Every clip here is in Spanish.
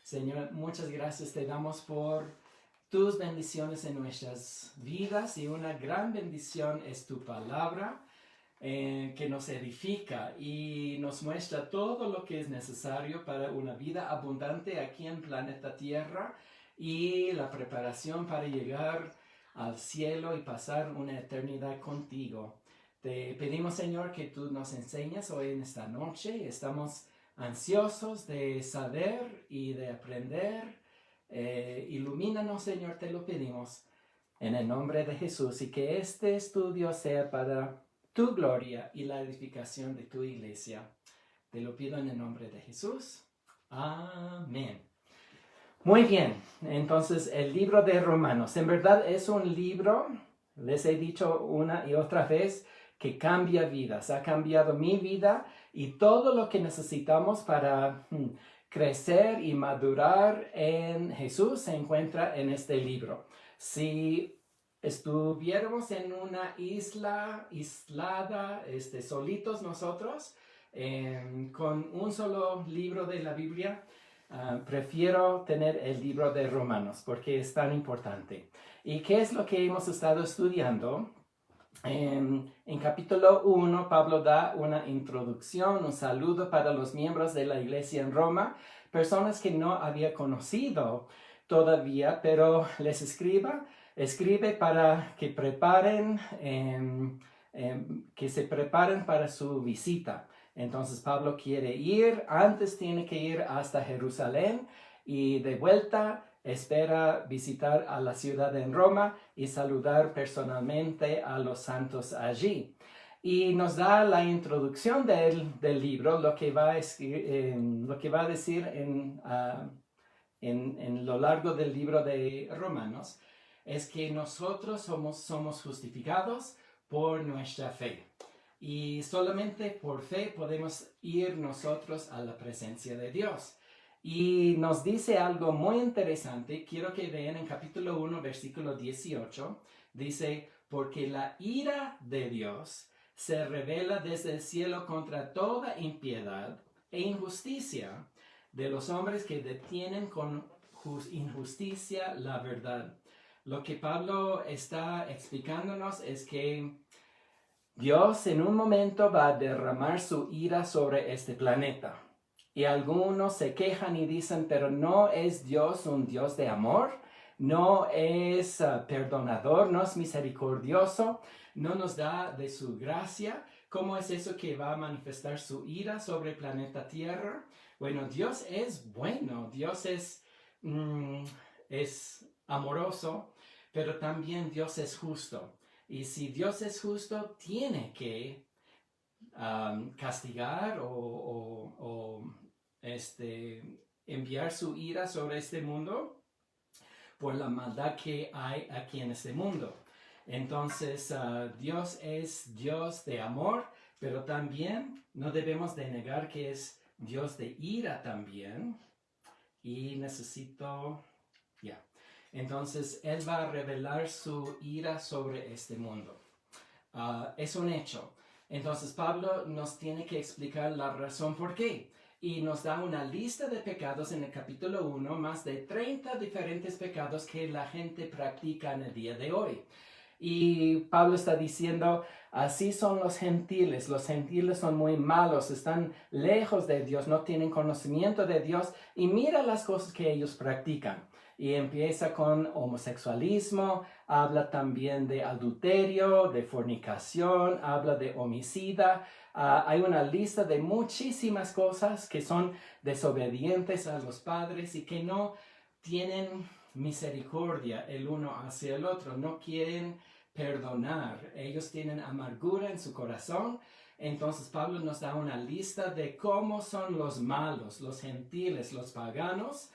Señor, muchas gracias te damos por tus bendiciones en nuestras vidas y una gran bendición es tu palabra que nos edifica y nos muestra todo lo que es necesario para una vida abundante aquí en planeta Tierra y la preparación para llegar al cielo y pasar una eternidad contigo. Te pedimos, Señor, que tú nos enseñes hoy en esta noche. Estamos ansiosos de saber y de aprender. Ilumínanos, Señor, te lo pedimos en el nombre de Jesús, y que este estudio sea para tu gloria y la edificación de tu iglesia. Te lo pido en el nombre de Jesús. Amén. Muy bien, entonces el libro de Romanos. En verdad es un libro, les he dicho una y otra vez, que cambia vidas. Ha cambiado mi vida y todo lo que necesitamos para crecer y madurar en Jesús se encuentra en este libro. Si estuviéramos en una aislada, solitos nosotros, con un solo libro de la Biblia, prefiero tener el libro de Romanos porque es tan importante. ¿Y qué es lo que hemos estado estudiando? En capítulo 1, Pablo da una introducción, un saludo para los miembros de la iglesia en Roma, personas que no había conocido todavía, pero les escribe para que que se preparen para su visita. Entonces Pablo quiere ir, antes tiene que ir hasta Jerusalén y de vuelta espera visitar a la ciudad en Roma y saludar personalmente a los santos allí. Y nos da la introducción del libro, lo que va a decir en lo largo del libro de Romanos, es que nosotros somos justificados por nuestra fe. Y solamente por fe podemos ir nosotros a la presencia de Dios. Y nos dice algo muy interesante. Quiero que vean en capítulo 1, versículo 18. Dice, porque la ira de Dios se revela desde el cielo contra toda impiedad e injusticia de los hombres que detienen con injusticia la verdad. Lo que Pablo está explicándonos es que Dios en un momento va a derramar su ira sobre este planeta. Y algunos se quejan y dicen, pero ¿no es Dios un Dios de amor? ¿No es perdonador? ¿No es misericordioso? ¿No nos da de su gracia? ¿Cómo es eso que va a manifestar su ira sobre el planeta Tierra? Bueno, Dios es bueno, Dios es amoroso, pero también Dios es justo. Y si Dios es justo, tiene que castigar o enviar su ira sobre este mundo por la maldad que hay aquí en este mundo. Entonces, Dios es Dios de amor, pero también no debemos de negar que es Dios de ira también. Y necesito... Entonces, Él va a revelar su ira sobre este mundo. Es un hecho. Entonces, Pablo nos tiene que explicar la razón por qué. Y nos da una lista de pecados en el capítulo 1, más de 30 diferentes pecados que la gente practica en el día de hoy. Y Pablo está diciendo, así son los gentiles son muy malos, están lejos de Dios, no tienen conocimiento de Dios, y mira las cosas que ellos practican. Y empieza con homosexualismo, habla también de adulterio, de fornicación, habla de homicida. Hay una lista de muchísimas cosas que son desobedientes a los padres y que no tienen misericordia el uno hacia el otro, no quieren perdonar, ellos tienen amargura en su corazón. Entonces Pablo nos da una lista de cómo son los malos, los gentiles, los paganos.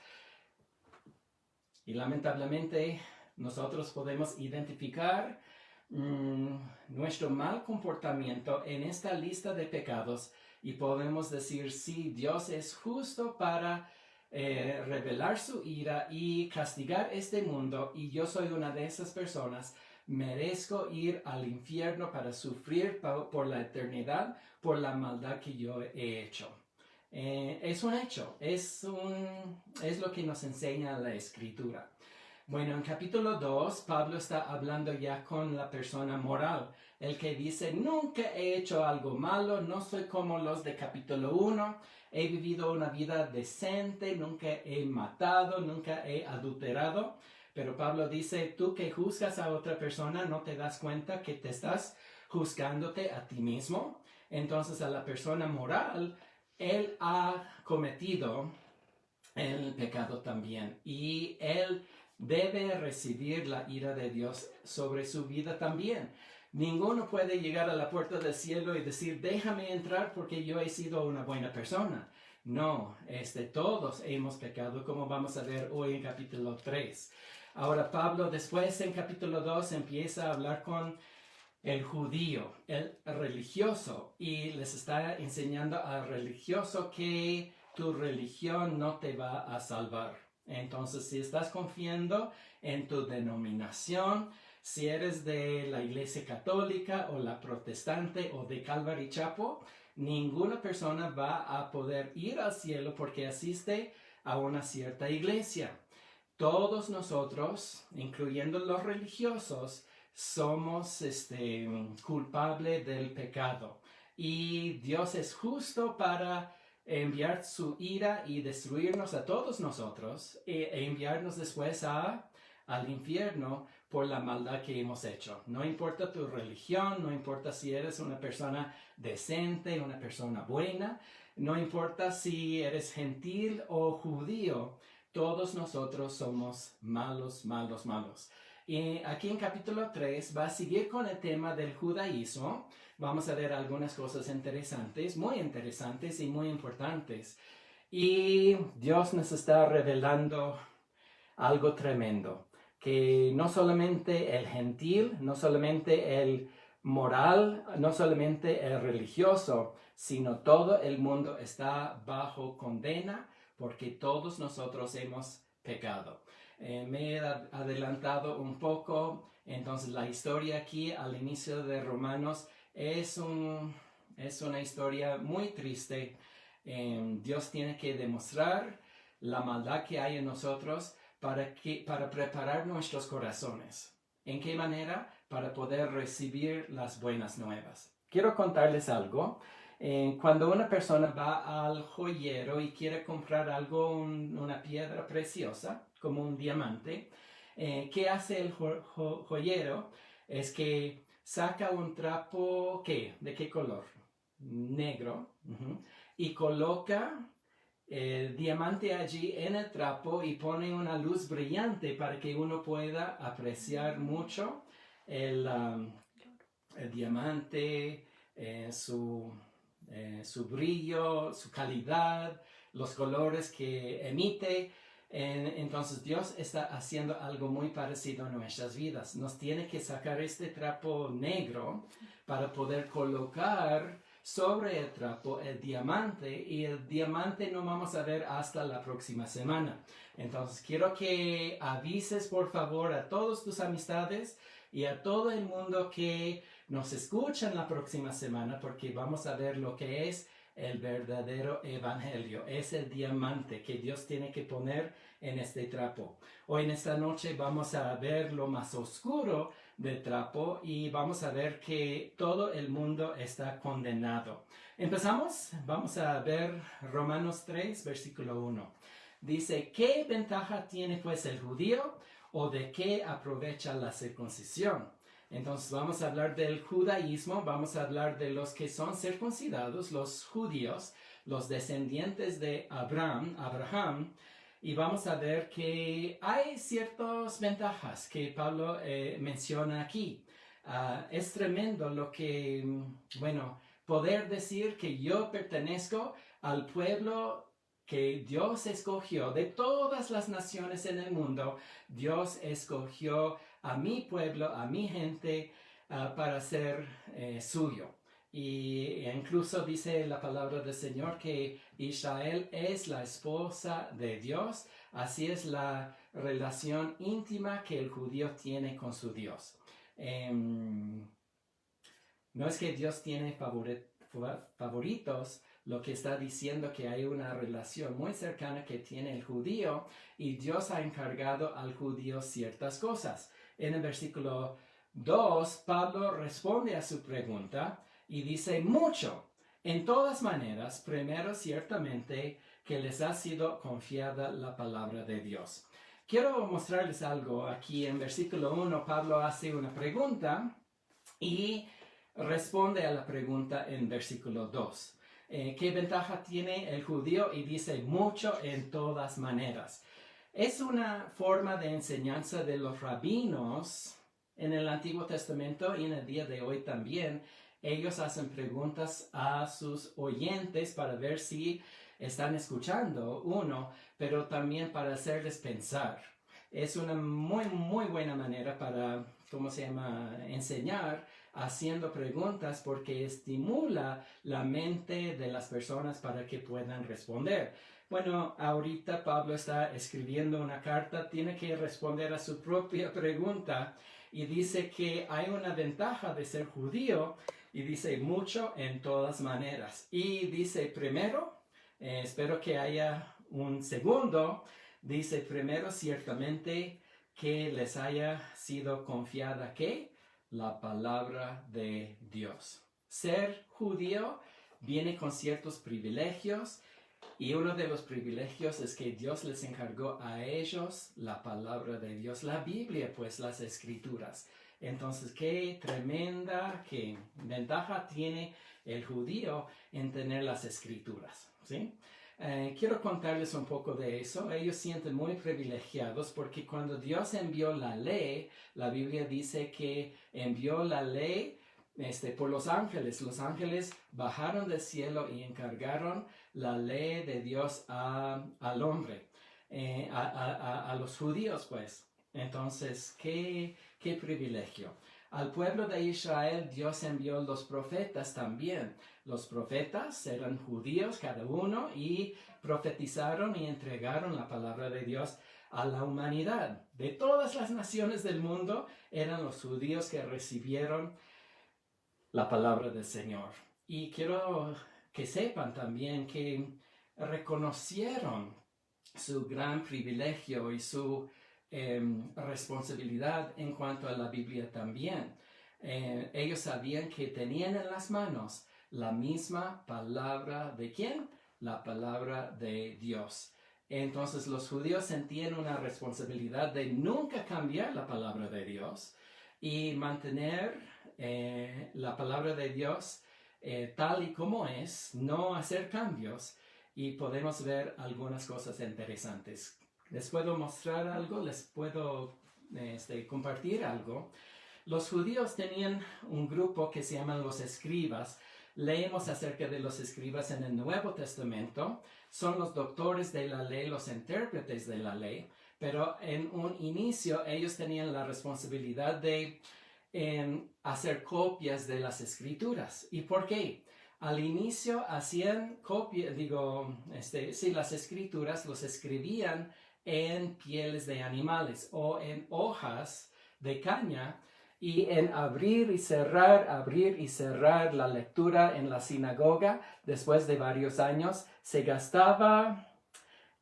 Y lamentablemente nosotros podemos identificar nuestro mal comportamiento en esta lista de pecados y podemos decir, sí, Dios es justo para revelar su ira y castigar este mundo, y yo soy una de esas personas. Merezco ir al infierno para sufrir por la eternidad por la maldad que yo he hecho. Es un hecho, es lo que nos enseña la Escritura. Bueno, en capítulo 2, Pablo está hablando ya con la persona moral, el que dice, nunca he hecho algo malo, no soy como los de capítulo 1, he vivido una vida decente, nunca he matado, nunca he adulterado. Pero Pablo dice, tú que juzgas a otra persona, ¿no te das cuenta que te estás juzgándote a ti mismo? Entonces a la persona moral, él ha cometido el pecado también y él debe recibir la ira de Dios sobre su vida también. Ninguno puede llegar a la puerta del cielo y decir, déjame entrar porque yo he sido una buena persona. No, todos hemos pecado, como vamos a ver hoy en capítulo 3. Ahora Pablo después en capítulo 2 empieza a hablar con el judío, el religioso, y les está enseñando al religioso que tu religión no te va a salvar. Entonces, si estás confiando en tu denominación, si eres de la Iglesia Católica o la Protestante o de Calvary Chapel, ninguna persona va a poder ir al cielo porque asiste a una cierta iglesia. Todos nosotros, incluyendo los religiosos, somos culpables del pecado. Y Dios es justo para enviar su ira y destruirnos a todos nosotros e enviarnos después al infierno por la maldad que hemos hecho. No importa tu religión, no importa si eres una persona decente, una persona buena, no importa si eres gentil o judío, todos nosotros somos malos, malos, malos. Y aquí en capítulo 3 va a seguir con el tema del judaísmo. Vamos a ver algunas cosas interesantes, muy interesantes y muy importantes. Y Dios nos está revelando algo tremendo, que no solamente el gentil, no solamente el moral, no solamente el religioso, sino todo el mundo está bajo condena porque todos nosotros hemos pecado. Me he adelantado un poco, entonces la historia aquí al inicio de Romanos es una historia muy triste. Dios tiene que demostrar la maldad que hay en nosotros para preparar nuestros corazones. ¿En qué manera? Para poder recibir las buenas nuevas. Quiero contarles algo. Cuando una persona va al joyero y quiere comprar algo, una piedra preciosa, como un diamante, ¿qué hace el joyero? Es que saca un trapo, ¿qué? ¿De qué color? Negro. Y coloca el diamante allí en el trapo y pone una luz brillante para que uno pueda apreciar mucho el diamante, su brillo, su calidad, los colores que emite. Entonces Dios está haciendo algo muy parecido en nuestras vidas. Nos tiene que sacar este trapo negro para poder colocar sobre el trapo el diamante, y el diamante no vamos a ver hasta la próxima semana. Entonces quiero que avises por favor a todas tus amistades y a todo el mundo que nos escuchan la próxima semana, porque vamos a ver lo que es el verdadero evangelio. Es el diamante que Dios tiene que poner en este trapo. Hoy en esta noche vamos a ver lo más oscuro del trapo y vamos a ver que todo el mundo está condenado. Empezamos, vamos a ver Romanos 3, versículo 1. Dice, ¿qué ventaja tiene pues el judío o de qué aprovecha la circuncisión? Entonces vamos a hablar del judaísmo, vamos a hablar de los que son circuncidados, los judíos, los descendientes de Abraham, y vamos a ver que hay ciertas ventajas que Pablo menciona aquí. Es tremendo lo que, poder decir que yo pertenezco al pueblo que Dios escogió. De todas las naciones en el mundo, Dios escogió a mi pueblo, a mi gente, para ser suyo. Y incluso dice la palabra del Señor que Israel es la esposa de Dios. Así es la relación íntima que el judío tiene con su Dios. No es que Dios tiene favoritos, lo que está diciendo que hay una relación muy cercana que tiene el judío y Dios ha encargado al judío ciertas cosas. En el versículo 2, Pablo responde a su pregunta y dice mucho. En todas maneras, primero ciertamente que les ha sido confiada la palabra de Dios. Quiero mostrarles algo aquí en versículo 1. Pablo hace una pregunta y responde a la pregunta en versículo 2. ¿Qué ventaja tiene el judío? Y dice mucho en todas maneras. Es una forma de enseñanza de los rabinos en el Antiguo Testamento y en el día de hoy también. Ellos hacen preguntas a sus oyentes para ver si están escuchando uno, pero también para hacerles pensar. Es una muy buena manera para, enseñar haciendo preguntas porque estimula la mente de las personas para que puedan responder. Bueno, ahorita Pablo está escribiendo una carta, tiene que responder a su propia pregunta y dice que hay una ventaja de ser judío y dice mucho en todas maneras. Y dice primero, espero que haya un segundo, dice primero ciertamente que les haya sido confiada, ¿qué? La palabra de Dios. Ser judío viene con ciertos privilegios y uno de los privilegios es que Dios les encargó a ellos la palabra de Dios, la Biblia, pues las escrituras. Entonces, qué tremenda, qué ventaja tiene el judío en tener las escrituras, ¿sí? Quiero contarles un poco de eso. Ellos sienten muy privilegiados porque cuando Dios envió la ley, la Biblia dice que envió la ley por los ángeles. Los ángeles bajaron del cielo y encargaron la ley de Dios al hombre, a los judíos, pues. Entonces, qué privilegio. Al pueblo de Israel Dios envió los profetas también. Los profetas eran judíos cada uno y profetizaron y entregaron la palabra de Dios a la humanidad. De todas las naciones del mundo eran los judíos que recibieron la palabra del Señor. Y quiero que sepan también que reconocieron su gran privilegio y su responsabilidad en cuanto a la Biblia también. Ellos sabían que tenían en las manos la misma palabra de ¿quién? La palabra de Dios. Entonces los judíos sentían una responsabilidad de nunca cambiar la palabra de Dios y mantener la palabra de Dios tal y como es, no hacer cambios, y podemos ver algunas cosas interesantes. Les puedo mostrar algo, les puedo compartir algo. Los judíos tenían un grupo que se llaman los escribas. Leemos acerca de los escribas en el Nuevo Testamento. Son los doctores de la ley, los intérpretes de la ley. Pero en un inicio ellos tenían la responsabilidad de hacer copias de las escrituras. ¿Y por qué? Al inicio hacían copias, las escrituras los escribían en pieles de animales o en hojas de caña, y en abrir y cerrar la lectura en la sinagoga, después de varios años, se gastaba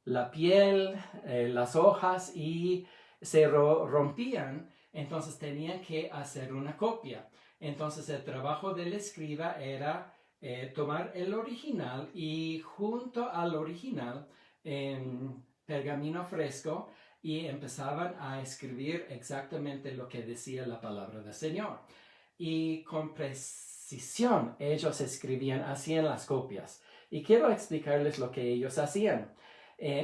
la piel, las hojas, y se rompían, entonces tenían que hacer una copia. Entonces el trabajo del escriba era tomar el original y junto al original pergamino fresco, y empezaban a escribir exactamente lo que decía la palabra del Señor. Y con precisión ellos escribían, hacían las copias. Y quiero explicarles lo que ellos hacían.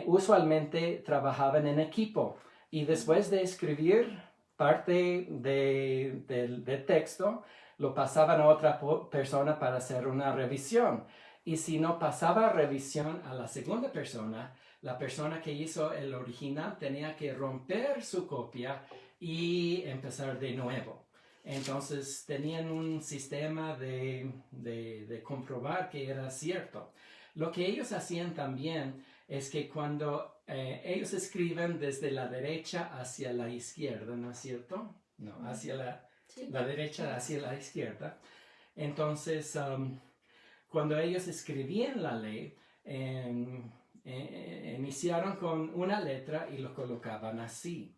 Usualmente trabajaban en equipo y después de escribir parte del texto, lo pasaban a otra persona para hacer una revisión. Y si no pasaba revisión a la segunda persona, la persona que hizo el original tenía que romper su copia y empezar de nuevo. Entonces tenían un sistema de comprobar que era cierto. Lo que ellos hacían también es que cuando ellos escriben desde la derecha hacia la izquierda, ¿no es cierto? No, hacia la derecha hacia la izquierda. Entonces, cuando ellos escribían la ley, iniciaron con una letra y lo colocaban así,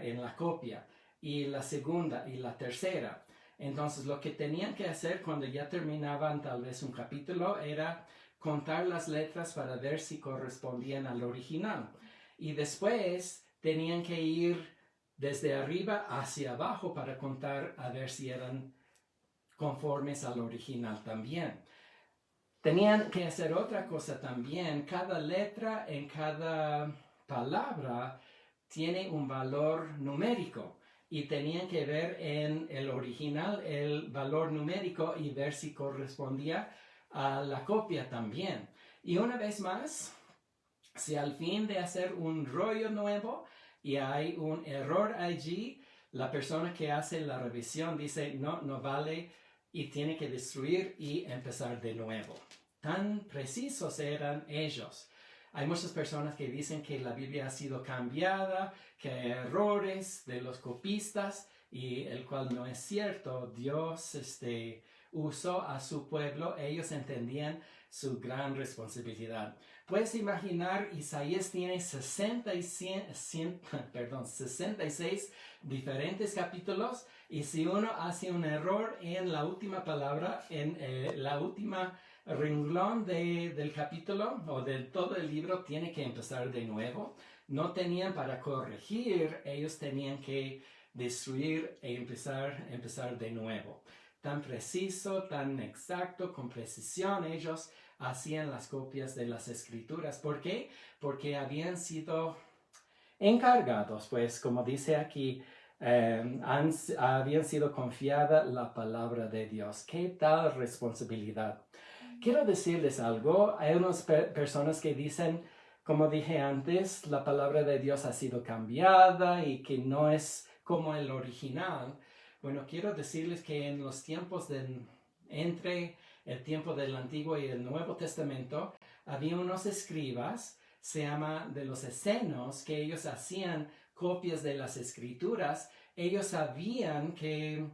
en la copia, y la segunda y la tercera. Entonces lo que tenían que hacer cuando ya terminaban tal vez un capítulo era contar las letras para ver si correspondían al original. Y después tenían que ir desde arriba hacia abajo para contar a ver si eran conformes al original también. Tenían que hacer otra cosa también. Cada letra en cada palabra tiene un valor numérico. Y tenían que ver en el original el valor numérico y ver si correspondía a la copia también. Y una vez más, si al fin de hacer un rollo nuevo y hay un error allí, la persona que hace la revisión dice no vale y tiene que destruir y empezar de nuevo. Tan precisos eran ellos. Hay muchas personas que dicen que la Biblia ha sido cambiada, que hay errores de los copistas, y el cual no es cierto. Dios usó a su pueblo, ellos entendían su gran responsabilidad. Puedes imaginar, Isaías tiene 66 diferentes capítulos, y si uno hace un error en la última palabra, en la última renglón del capítulo o de todo el libro, tiene que empezar de nuevo. No tenían para corregir, ellos tenían que destruir e empezar de nuevo. Tan preciso, tan exacto, con precisión ellos hacían las copias de las escrituras. ¿Por qué? Porque habían sido encargados, pues como dice aquí, habían sido confiada la palabra de Dios. ¿Qué tal responsabilidad? Quiero decirles algo. Hay unas personas que dicen, como dije antes, la palabra de Dios ha sido cambiada y que no es como el original. Bueno, quiero decirles que en los tiempos entre el tiempo del Antiguo y el Nuevo Testamento, había unos escribas, se llama de los esenios, que ellos hacían copias de las escrituras. Ellos sabían que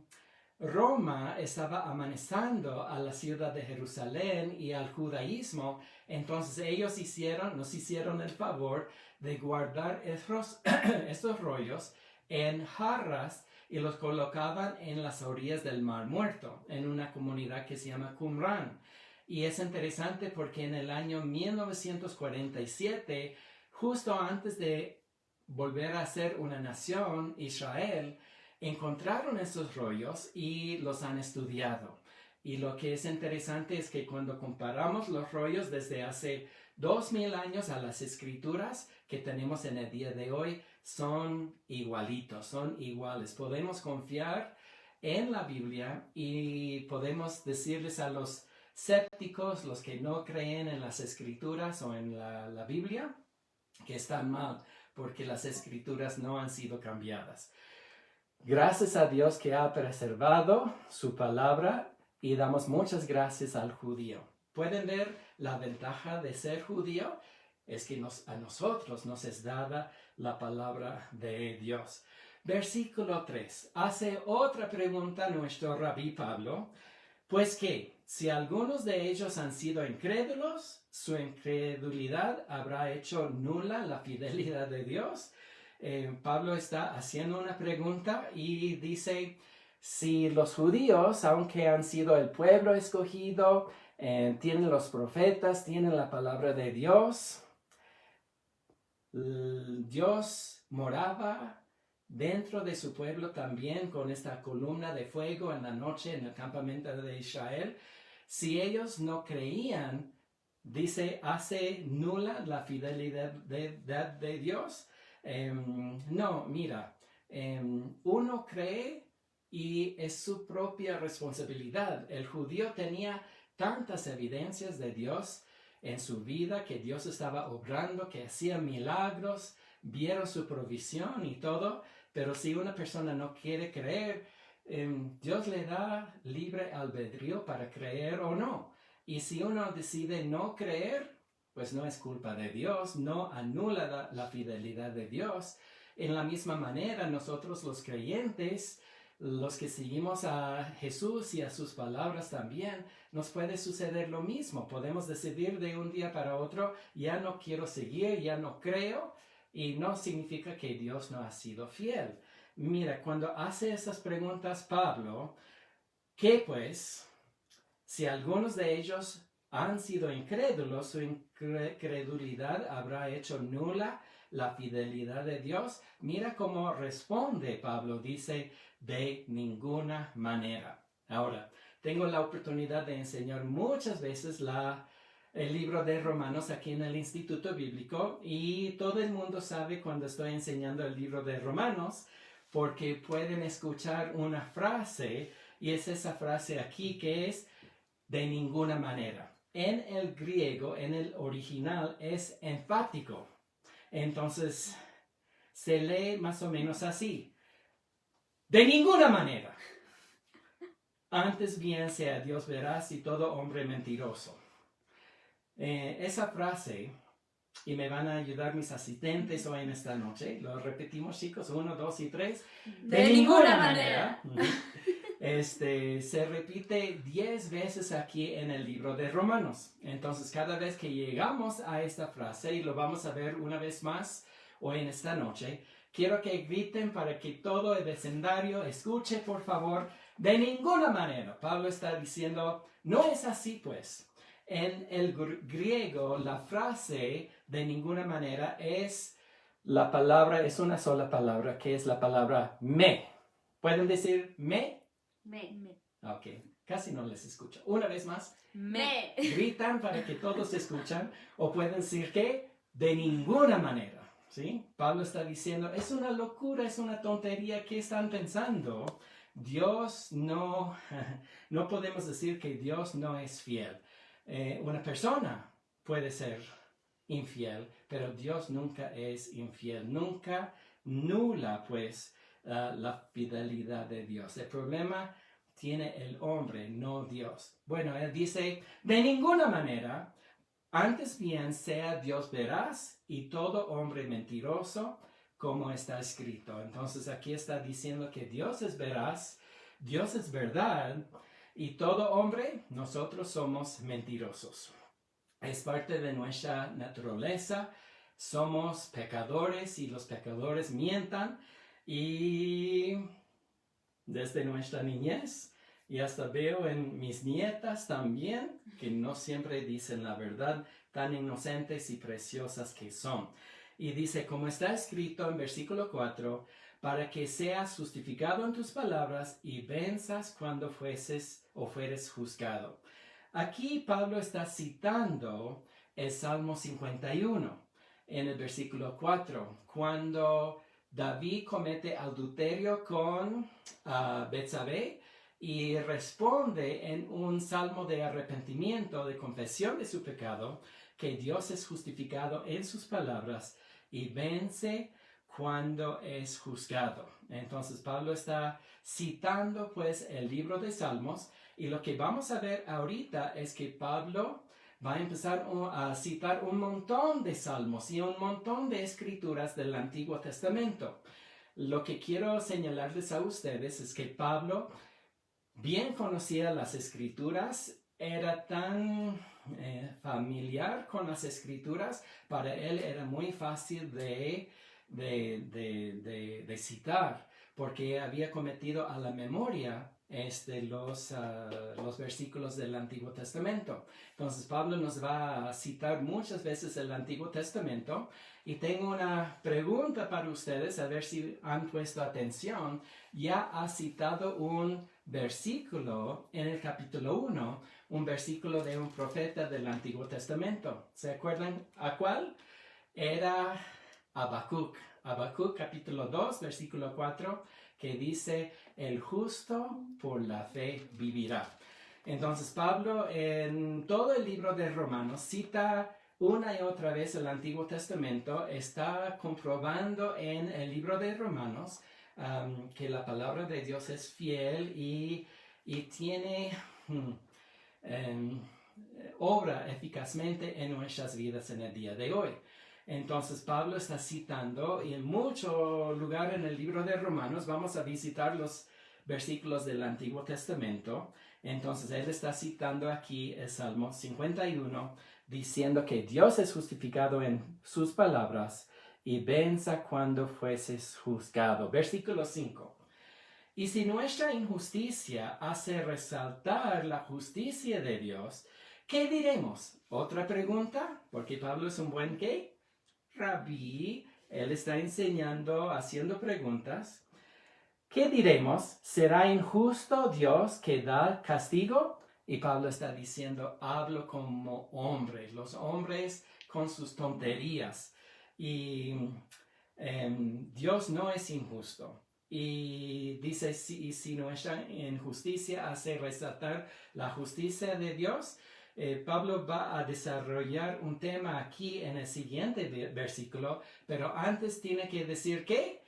Roma estaba amenazando a la ciudad de Jerusalén y al judaísmo, entonces ellos nos hicieron el favor de guardar estos rollos en jarras y los colocaban en las orillas del Mar Muerto, en una comunidad que se llama Qumran. Y es interesante porque en el año 1947, justo antes de volver a ser una nación, Israel, encontraron esos rollos y los han estudiado. Y lo que es interesante es que cuando comparamos los rollos desde hace 2000 años a las escrituras que tenemos en el día de hoy, son igualitos, son iguales. Podemos confiar en la Biblia y podemos decirles a los escépticos, los que no creen en las escrituras o en la Biblia, que están mal porque las escrituras no han sido cambiadas. Gracias a Dios que ha preservado su palabra y damos muchas gracias al judío. ¿Pueden ver la ventaja de ser judío? Es que a nosotros nos es dada la palabra de Dios. Versículo 3. Hace otra pregunta nuestro rabí Pablo. Pues que, si algunos de ellos han sido incrédulos, su incredulidad habrá hecho nula la fidelidad de Dios. Pablo está haciendo una pregunta y dice, si los judíos, aunque han sido el pueblo escogido, tienen los profetas, tienen la palabra de Dios, Dios moraba dentro de su pueblo también con esta columna de fuego en la noche en el campamento de Israel. Si ellos no creían, dice, hace nula la fidelidad de Dios. No, mira, uno cree y es su propia responsabilidad. El judío tenía tantas evidencias de Dios en su vida, que Dios estaba obrando, que hacía milagros, vieron su provisión y todo, pero si una persona no quiere creer, Dios le da libre albedrío para creer o no. Y si uno decide no creer, pues no es culpa de Dios, no anula la fidelidad de Dios. En la misma manera, nosotros los creyentes los que seguimos a Jesús y a sus palabras también, nos puede suceder lo mismo. Podemos decidir de un día para otro, ya no quiero seguir, ya no creo, y no significa que Dios no ha sido fiel. Mira, cuando hace esas preguntas Pablo, ¿qué pues? Si algunos de ellos han sido incrédulos, su incredulidad habrá hecho nula la fidelidad de Dios. Mira cómo responde Pablo, dice, de ninguna manera. Ahora, tengo la oportunidad de enseñar muchas veces el libro de Romanos aquí en el Instituto Bíblico, y todo el mundo sabe cuando estoy enseñando el libro de Romanos, porque pueden escuchar una frase, y es esa frase aquí que es de ninguna manera. En el griego, en el original, es enfático. Entonces, se lee más o menos así. De ninguna manera. Antes bien sea Dios veraz y todo hombre mentiroso. Esa frase, y me van a ayudar mis asistentes hoy en esta noche, lo repetimos chicos, 1, 2 y 3. De ninguna manera. Se repite 10 veces aquí en el libro de Romanos. Entonces, cada vez que llegamos a esta frase, y lo vamos a ver una vez más hoy en esta noche, quiero que griten para que todo el vecindario escuche, por favor, de ninguna manera. Pablo está diciendo, no es así pues. En el griego, la frase de ninguna manera es una sola palabra, que es la palabra me. ¿Pueden decir me? Me. Ok, casi no les escucho. Una vez más. Me. Gritan para que todos escuchan, o pueden decir que de ninguna manera. ¿Sí? Pablo está diciendo, es una locura, es una tontería. ¿Qué están pensando? Dios no podemos decir que Dios no es fiel. Una persona puede ser infiel, pero Dios nunca es infiel. Nunca nula, pues, la fidelidad de Dios. El problema tiene el hombre, no Dios. Bueno, él dice, de ninguna manera, antes bien sea Dios veraz y todo hombre mentiroso, como está escrito. Entonces aquí está diciendo que Dios es veraz, Dios es verdad, y todo hombre, nosotros somos mentirosos. Es parte de nuestra naturaleza, somos pecadores y los pecadores mientan, y desde nuestra niñez, y hasta veo en mis nietas también, que no siempre dicen la verdad, tan inocentes y preciosas que son. Y dice, como está escrito en versículo 4, para que seas justificado en tus palabras y venzas cuando fueres juzgado. Aquí Pablo está citando el Salmo 51 en el versículo 4, cuando David comete adulterio con Betsabé y responde en un salmo de arrepentimiento, de confesión de su pecado, que Dios es justificado en sus palabras y vence cuando es juzgado. Entonces Pablo está citando pues el libro de Salmos, y lo que vamos a ver ahorita es que Pablo va a empezar a citar un montón de salmos y un montón de escrituras del Antiguo Testamento. Lo que quiero señalarles a ustedes es que Pablo bien conocía las escrituras, era tan familiar con las escrituras, para él era muy fácil de citar, porque había cometido a la memoria los versículos del Antiguo Testamento. Entonces Pablo nos va a citar muchas veces el Antiguo Testamento, y tengo una pregunta para ustedes, a ver si han puesto atención. Ya ha citado un versículo en el capítulo 1, un versículo de un profeta del Antiguo Testamento. ¿Se acuerdan a cuál? Era Habacuc. Habacuc capítulo 2, versículo 4, que dice, el justo por la fe vivirá. Entonces Pablo en todo el libro de Romanos cita una y otra vez el Antiguo Testamento, está comprobando en el libro de Romanos que la palabra de Dios es fiel y tiene obra eficazmente en nuestras vidas en el día de hoy. Entonces Pablo está citando, y en mucho lugar en el libro de Romanos vamos a visitar los versículos del Antiguo Testamento. Entonces él está citando aquí el Salmo 51, diciendo que Dios es justificado en sus palabras y venza cuando fueses juzgado. Versículo 5. Y si nuestra injusticia hace resaltar la justicia de Dios, ¿qué diremos? Otra pregunta, porque Pablo es un buen ¿qué? Rabí. Él está enseñando, haciendo preguntas. ¿Qué diremos? ¿Será injusto Dios que da castigo? Y Pablo está diciendo, hablo como hombres, los hombres con sus tonterías. Y Dios no es injusto. Y dice, si nuestra injusticia hace resaltar la justicia de Dios, Pablo va a desarrollar un tema aquí en el siguiente versículo, pero antes tiene que decir ¿qué?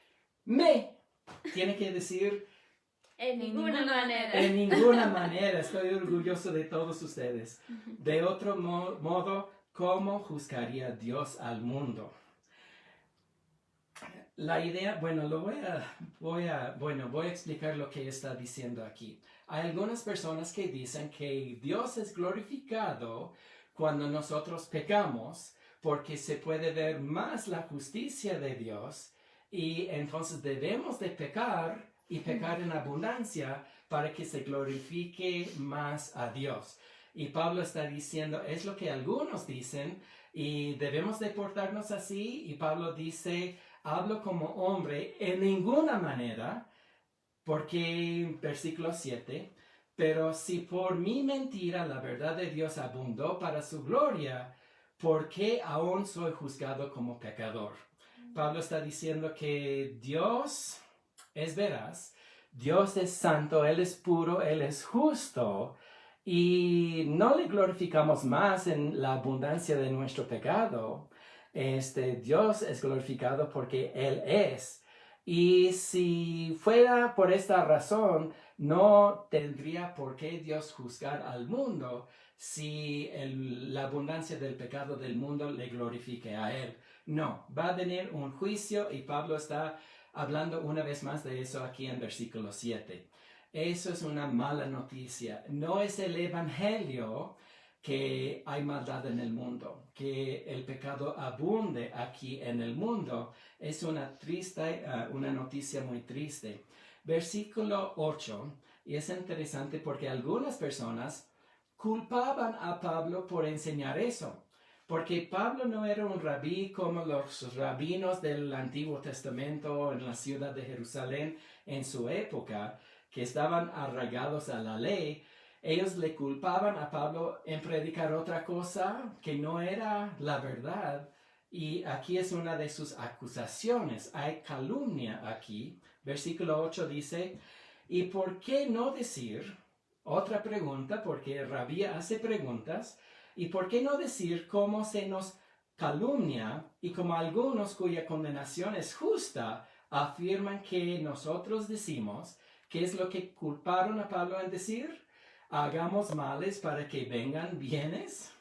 Tiene que decir En ninguna manera. en ninguna manera. Estoy orgulloso de todos ustedes. De otro modo, ¿cómo juzgaría Dios al mundo? La idea, bueno, voy a explicar lo que está diciendo aquí. Hay algunas personas que dicen que Dios es glorificado cuando nosotros pecamos, porque se puede ver más la justicia de Dios y entonces debemos de pecar y pecar en abundancia para que se glorifique más a Dios. Y Pablo está diciendo, es lo que algunos dicen y debemos de portarnos así. Y Pablo dice, hablo como hombre en ninguna manera, porque, versículo 7, pero si por mi mentira la verdad de Dios abundó para su gloria, ¿por qué aún soy juzgado como pecador? Pablo está diciendo que Dios es veraz, Dios es santo, Él es puro, Él es justo, y no le glorificamos más en la abundancia de nuestro pecado. Dios es glorificado porque Él es. Y si fuera por esta razón, no tendría por qué Dios juzgar al mundo si la abundancia del pecado del mundo le glorifique a Él. No, va a tener un juicio y Pablo está hablando una vez más de eso aquí en versículo 7. Eso es una mala noticia. No es el evangelio que hay maldad en el mundo, que el pecado abunde aquí en el mundo. Es una noticia muy triste. Versículo 8, y es interesante porque algunas personas culpaban a Pablo por enseñar eso, porque Pablo no era un rabí como los rabinos del Antiguo Testamento en la ciudad de Jerusalén en su época, que estaban arraigados a la ley. Ellos le culpaban a Pablo en predicar otra cosa que no era la verdad. Y aquí es una de sus acusaciones. Hay calumnia aquí. Versículo 8 dice, ¿y por qué no decir? Otra pregunta, porque Rabí hace preguntas. ¿Y por qué no decir cómo se nos calumnia y como algunos cuya condenación es justa afirman que nosotros decimos? ¿Qué es lo que culparon a Pablo en decir? ¿Hagamos males para que vengan bienes?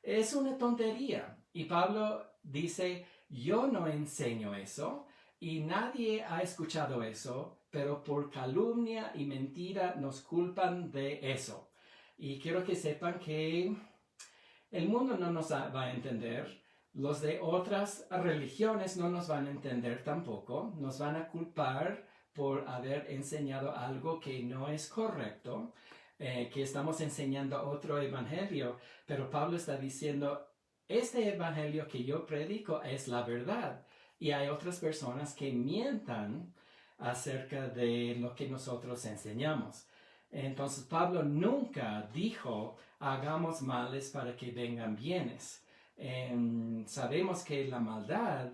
Es una tontería. Y Pablo dice, yo no enseño eso y nadie ha escuchado eso, pero por calumnia y mentira nos culpan de eso. Y quiero que sepan que el mundo no nos va a entender. Los de otras religiones no nos van a entender tampoco. Nos van a culpar por haber enseñado algo que no es correcto, que estamos enseñando otro evangelio. Pero Pablo está diciendo, este evangelio que yo predico es la verdad. Y hay otras personas que mientan acerca de lo que nosotros enseñamos. Entonces Pablo nunca dijo, hagamos males para que vengan bienes. Sabemos que la maldad,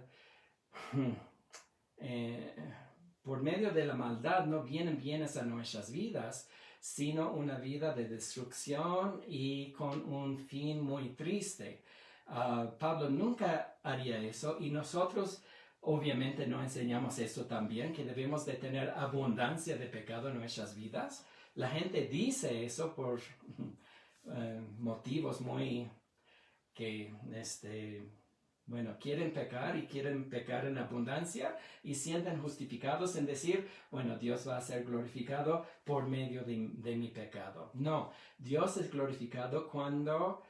por medio de la maldad no vienen bienes a nuestras vidas, sino una vida de destrucción y con un fin muy triste. Pablo nunca haría eso y nosotros obviamente no enseñamos eso también, que debemos de tener abundancia de pecado en nuestras vidas. La gente dice eso por motivos muy Bueno, quieren pecar y quieren pecar en abundancia y sienten justificados en decir, bueno, Dios va a ser glorificado por medio de mi pecado. No, Dios es glorificado cuando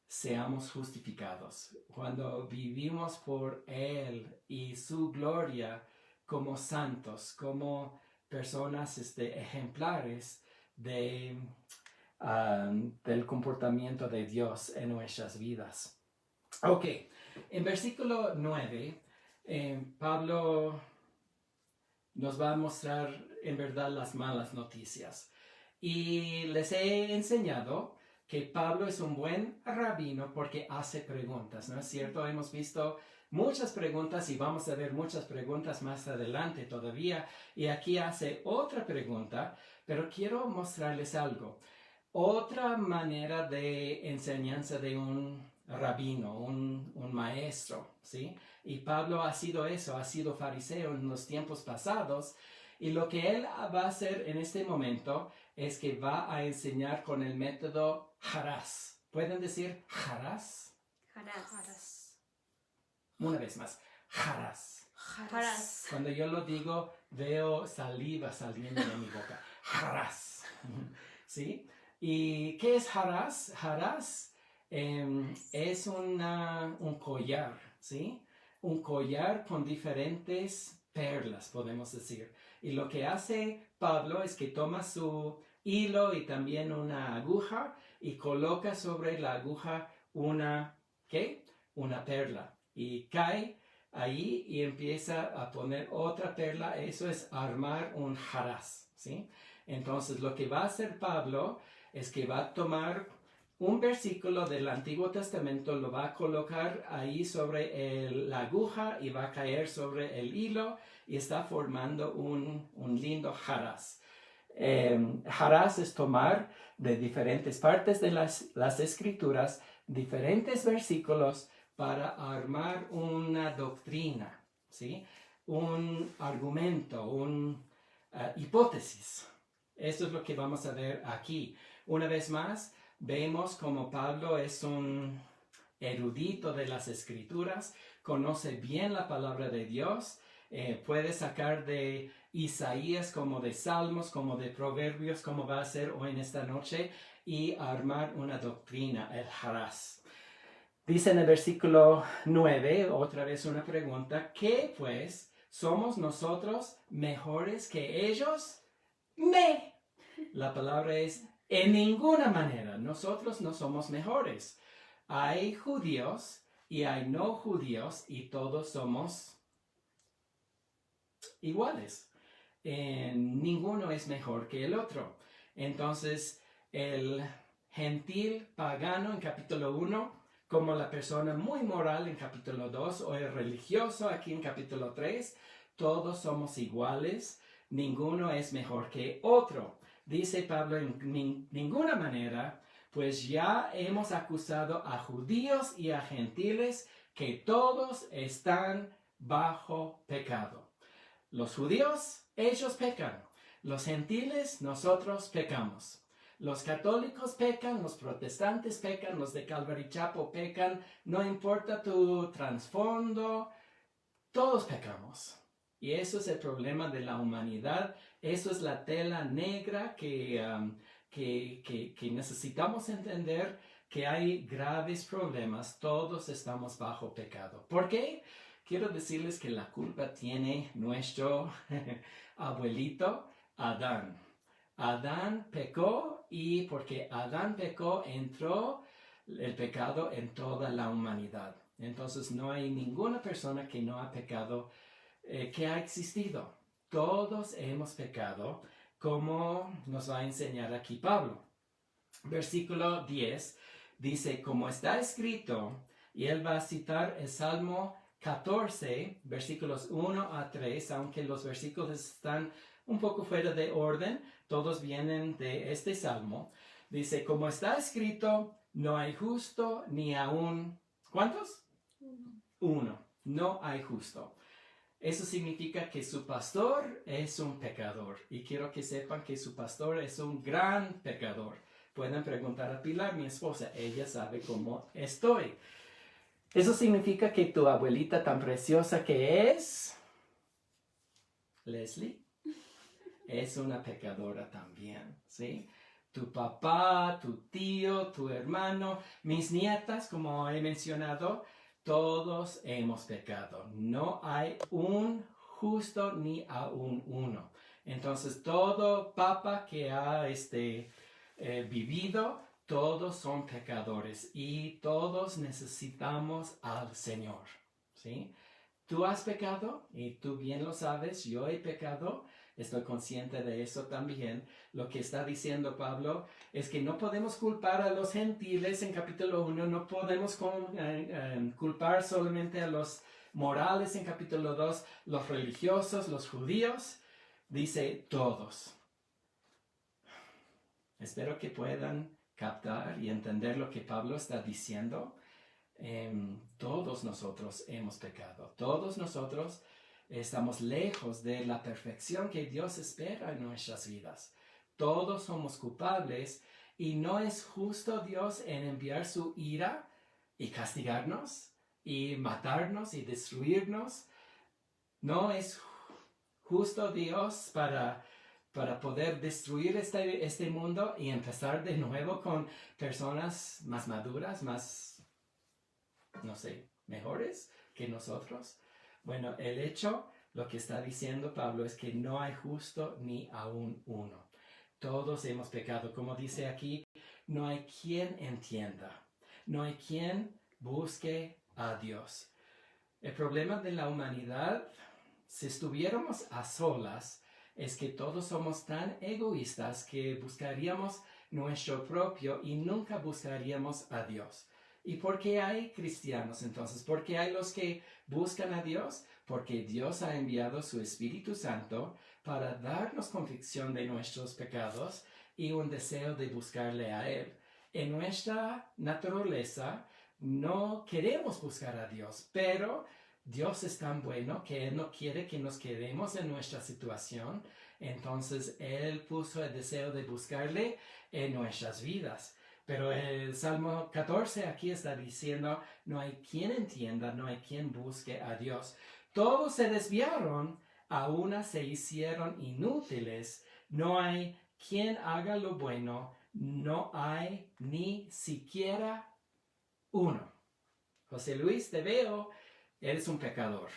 seamos justificados, cuando vivimos por Él y su gloria como santos, como personas ejemplares del comportamiento de Dios en nuestras vidas. Ok, en versículo 9, Pablo nos va a mostrar en verdad las malas noticias. Y les he enseñado que Pablo es un buen rabino porque hace preguntas, ¿no es cierto? Hemos visto muchas preguntas y vamos a ver muchas preguntas más adelante todavía. Y aquí hace otra pregunta, pero quiero mostrarles algo. Otra manera de enseñanza de un rabino, un maestro, ¿sí? Y Pablo ha sido eso, ha sido fariseo en los tiempos pasados. Y lo que él va a hacer en este momento es que va a enseñar con el método Haras. ¿Pueden decir Haras? Haras. Una vez más, Haras. Haras. Cuando yo lo digo, veo saliva saliendo de mi boca. Haras. ¿Sí? ¿Y qué es Haras? Haras es un collar, ¿sí? Un collar con diferentes perlas, podemos decir. Y lo que hace Pablo es que toma su hilo y también una aguja y coloca sobre la aguja ¿qué? Una perla. Y cae ahí y empieza a poner otra perla. Eso es armar un haras, ¿sí? Entonces lo que va a hacer Pablo es que va a tomar un versículo del Antiguo Testamento, lo va a colocar ahí sobre la aguja y va a caer sobre el hilo y está formando un lindo haras. Haras es tomar de diferentes partes de las escrituras, diferentes versículos para armar una doctrina, ¿sí? Un argumento, una hipótesis. Esto es lo que vamos a ver aquí. Una vez más, vemos como Pablo es un erudito de las escrituras, conoce bien la palabra de Dios, puede sacar de Isaías como de Salmos, como de Proverbios, como va a hacer hoy en esta noche, y armar una doctrina, el haras. Dice en el versículo 9, otra vez una pregunta, ¿qué pues somos nosotros mejores que ellos? La palabra es en ninguna manera. Nosotros no somos mejores. Hay judíos y hay no judíos y todos somos iguales. Ninguno es mejor que el otro. Entonces, el gentil pagano en capítulo 1, como la persona muy moral en capítulo 2, o el religioso aquí en capítulo 3, todos somos iguales. Ninguno es mejor que otro. Dice Pablo en ninguna manera, pues ya hemos acusado a judíos y a gentiles que todos están bajo pecado. Los judíos, ellos pecan. Los gentiles, nosotros pecamos. Los católicos pecan, los protestantes pecan, los de Calvary Chapel pecan. No importa tu trasfondo, todos pecamos. Y eso es el problema de la humanidad. Eso es la tela negra que necesitamos entender, que hay graves problemas. Todos estamos bajo pecado. ¿Por qué? Quiero decirles que la culpa tiene nuestro abuelito Adán. Adán pecó y porque Adán pecó entró el pecado en toda la humanidad. Entonces no hay ninguna persona que no ha pecado que ha existido. Todos hemos pecado, como nos va a enseñar aquí Pablo. Versículo 10 dice, como está escrito, y él va a citar el Salmo 14, versículos 1 a 3, aunque los versículos están un poco fuera de orden, todos vienen de este Salmo. Dice, como está escrito, no hay justo ni aún... ¿Cuántos? Uno. No hay justo. Eso significa que su pastor es un pecador. Y quiero que sepan que su pastor es un gran pecador. Pueden preguntar a Pilar, mi esposa. Ella sabe cómo estoy. Eso significa que tu abuelita tan preciosa que es, Leslie, es una pecadora también, ¿sí? Tu papá, tu tío, tu hermano, mis nietas, como he mencionado, todos hemos pecado. No hay un justo ni aún uno. Entonces, todo papa que ha vivido, todos son pecadores y todos necesitamos al Señor, ¿sí? Tú has pecado y tú bien lo sabes, yo he pecado, estoy consciente de eso también. Lo que está diciendo Pablo es que no podemos culpar a los gentiles en capítulo 1, no podemos culpar solamente a los morales en capítulo 2, los religiosos, los judíos, dice todos. Espero que puedan captar y entender lo que Pablo está diciendo. Todos nosotros hemos pecado, todos nosotros estamos lejos de la perfección que Dios espera en nuestras vidas. Todos somos culpables y no es justo Dios en enviar su ira y castigarnos y matarnos y destruirnos. No es justo Dios para poder destruir este mundo y empezar de nuevo con personas más maduras, más no sé, mejores que nosotros. Bueno, lo que está diciendo Pablo es que no hay justo ni aún uno. Todos hemos pecado. Como dice aquí, no hay quien entienda. No hay quien busque a Dios. El problema de la humanidad, si estuviéramos a solas, es que todos somos tan egoístas que buscaríamos nuestro propio y nunca buscaríamos a Dios. ¿Y por qué hay cristianos entonces? ¿Por qué hay los que buscan a Dios? Porque Dios ha enviado su Espíritu Santo para darnos convicción de nuestros pecados y un deseo de buscarle a Él. En nuestra naturaleza no queremos buscar a Dios, pero Dios es tan bueno que Él no quiere que nos quedemos en nuestra situación. Entonces Él puso el deseo de buscarle en nuestras vidas. Pero el Salmo 14 aquí está diciendo, no hay quien entienda, no hay quien busque a Dios. Todos se desviaron, a una se hicieron inútiles. No hay quien haga lo bueno, no hay ni siquiera uno. José Luis, te veo, eres un pecador.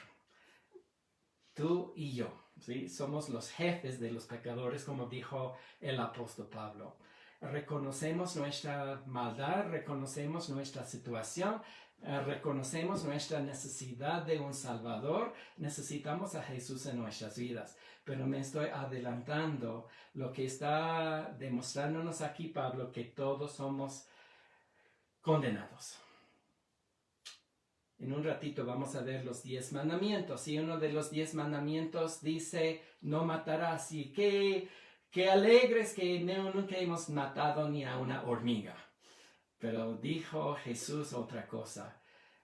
Tú y yo, ¿sí? Somos los jefes de los pecadores, como dijo el apóstol Pablo. Reconocemos nuestra maldad, reconocemos nuestra situación, reconocemos nuestra necesidad de un Salvador, necesitamos a Jesús en nuestras vidas. Pero me estoy adelantando lo que está demostrándonos aquí Pablo, que todos somos condenados. En un ratito vamos a ver los 10 mandamientos y uno de los 10 mandamientos dice no matarás. Y qué alegres que nunca hemos matado ni a una hormiga. Pero dijo Jesús otra cosa.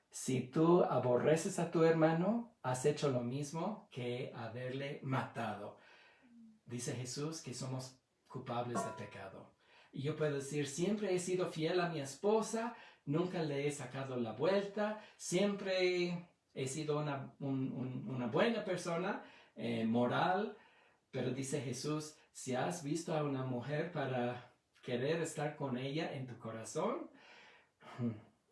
Si tú aborreces a tu hermano, has hecho lo mismo que haberle matado. Dice Jesús que somos culpables de pecado. Y yo puedo decir, siempre he sido fiel a mi esposa, nunca le he sacado la vuelta, siempre he sido una buena persona, moral, pero dice Jesús, si has visto a una mujer para querer estar con ella en tu corazón,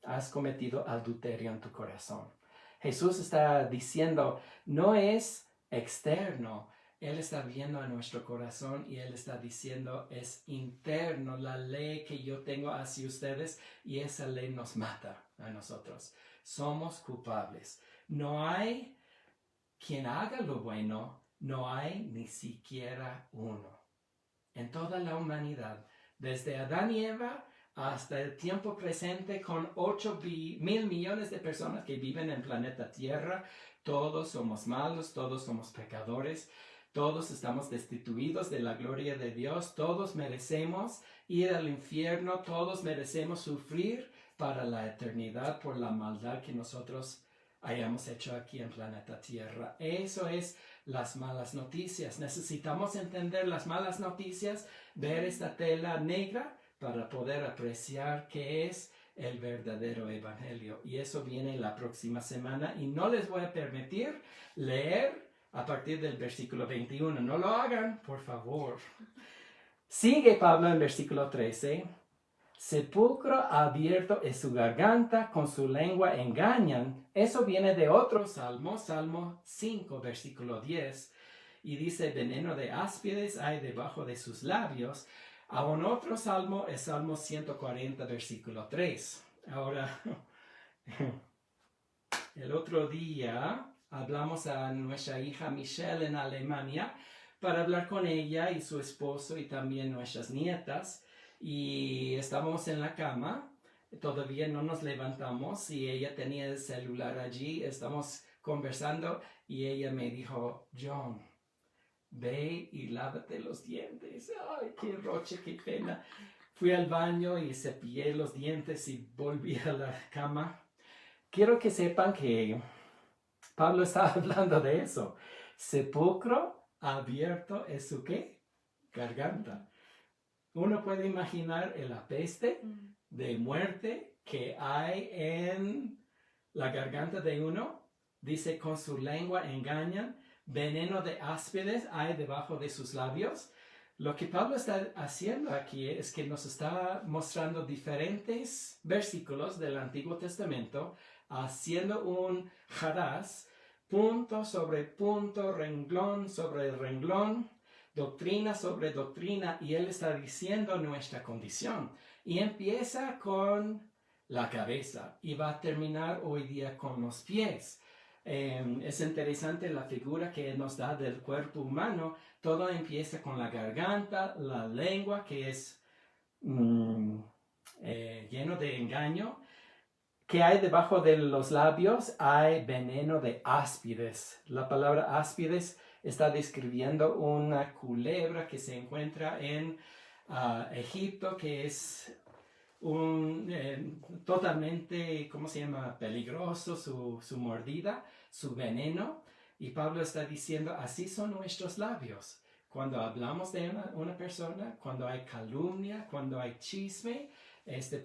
has cometido adulterio en tu corazón. Jesús está diciendo, no es externo, Él está viendo a nuestro corazón y Él está diciendo, es interno la ley que yo tengo hacia ustedes y esa ley nos mata a nosotros. Somos culpables. No hay quien haga lo bueno, no hay ni siquiera uno. En toda la humanidad, desde Adán y Eva hasta el tiempo presente con 8.000 millones de personas que viven en el planeta Tierra, todos somos malos, todos somos pecadores. Todos estamos destituidos de la gloria de Dios, todos merecemos ir al infierno, todos merecemos sufrir para la eternidad por la maldad que nosotros hayamos hecho aquí en planeta Tierra. Eso es las malas noticias. Necesitamos entender las malas noticias, ver esta tela negra para poder apreciar qué es el verdadero evangelio. Y eso viene la próxima semana y no les voy a permitir leer a partir del versículo 21. No lo hagan, por favor. Sigue Pablo en versículo 13. Sepulcro abierto es su garganta, con su lengua engañan. Eso viene de otro salmo, Salmo 5, versículo 10. Y dice, veneno de áspides hay debajo de sus labios. Aún otro salmo es Salmo 140, versículo 3. Ahora, el otro día hablamos a nuestra hija Michelle en Alemania para hablar con ella y su esposo y también nuestras nietas. Y estábamos en la cama, todavía no nos levantamos y ella tenía el celular allí, estamos conversando y ella me dijo, John, ve y lávate los dientes. Ay, qué roche, qué pena. Fui al baño y cepillé los dientes y volví a la cama. Quiero que sepan que Pablo está hablando de eso. Sepulcro abierto es su ¿qué? Garganta. Uno puede imaginar el apeste de muerte que hay en la garganta de uno. Dice, con su lengua engañan, veneno de áspides hay debajo de sus labios. Lo que Pablo está haciendo aquí es que nos está mostrando diferentes versículos del Antiguo Testamento, haciendo un jarás, punto sobre punto, renglón sobre renglón, doctrina sobre doctrina, y él está diciendo nuestra condición. Y empieza con la cabeza y va a terminar hoy día con los pies. Es interesante la figura que nos da del cuerpo humano. Todo empieza con la garganta, la lengua, que es lleno de engaño. ¿Qué hay debajo de los labios? Hay veneno de áspides. La palabra áspides está describiendo una culebra que se encuentra en Egipto, que es totalmente, ¿cómo se llama? Peligroso su mordida, su veneno. Y Pablo está diciendo, así son nuestros labios. Cuando hablamos de una persona, cuando hay calumnia, cuando hay chisme,